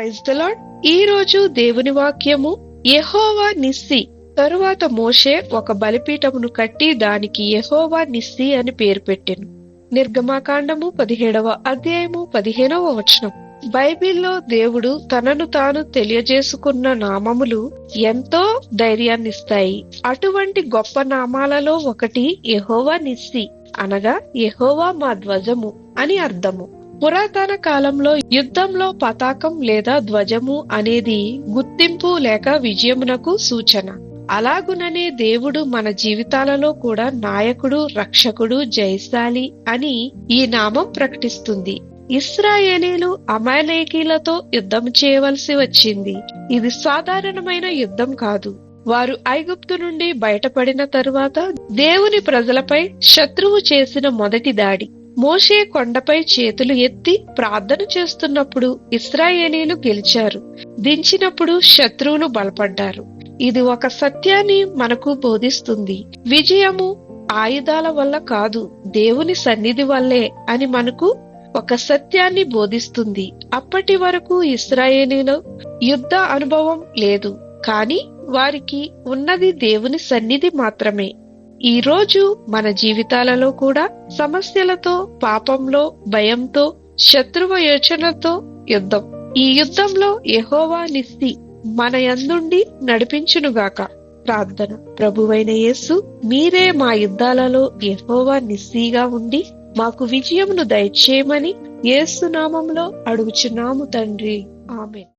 Praise the lord. ఈ రోజు దేవుని వాక్యము యెహోవా నిస్సి. తరువాత మోషే ఒక బలిపీఠమును కట్టి దానికి యెహోవా నిస్సి అని పేరు పెట్టెను. నిర్గమాకాండము 17వ అధ్యాయము 15వ వచనం. బైబిల్లో దేవుడు తనను తాను తెలియజేసుకున్న నామములు ఎంతో ధైర్యాన్నిస్తాయి. అటువంటి గొప్ప నామాలలో ఒకటి యెహోవా నిస్సి, అనగా యెహోవా మా ధ్వజము అని అర్థము. పురాతన కాలంలో యుద్ధంలో పతాకం లేదా ధ్వజము అనేది గుర్తింపు లేక విజయమునకు సూచన. అలాగుననే దేవుడు మన జీవితాలలో కూడా నాయకుడు, రక్షకుడు, జయశాలి అని ఈ నామం ప్రకటిస్తుంది. ఇశ్రాయేలీలు అమాలేకీలతో యుద్ధం చేయవలసి వచ్చింది. ఇది సాధారణమైన యుద్ధం కాదు. వారు ఐగుప్తు నుండి బయటపడిన తరువాత దేవుని ప్రజలపై శత్రువు చేసిన మొదటి దాడి. మోషే కొండపై చేతులు ఎత్తి ప్రార్థన చేస్తున్నప్పుడు ఇశ్రాయేలీలు గెలిచారు. దించినప్పుడు శత్రువులు బలపడ్డారు. ఇది ఒక సత్యాన్ని మనకు బోధిస్తుంది. విజయము ఆయుధాల వల్ల కాదు, దేవుని సన్నిధి వల్లే అని మనకు ఒక సత్యాన్ని బోధిస్తుంది. అప్పటి వరకు ఇశ్రాయేలీలో యుద్ధ అనుభవం లేదు, కానీ వారికి ఉన్నది దేవుని సన్నిధి మాత్రమే. ఈ రోజు మన జీవితాలలో కూడా సమస్యలతో, పాపంలో, భయంతో, శత్రువ యోచనతో యుద్ధం. ఈ యుద్ధంలో యెహోవా నిస్సి మన యందుండి నడిపించునుగాక. ప్రార్థన. ప్రభువైన యేసు, మీరే మా యుద్ధాలలో యెహోవా నిస్సిగా ఉండి మాకు విజయమును దయచేయమని యేసు నామములో అడుగుచున్నాము తండ్రి. ఆమేన్.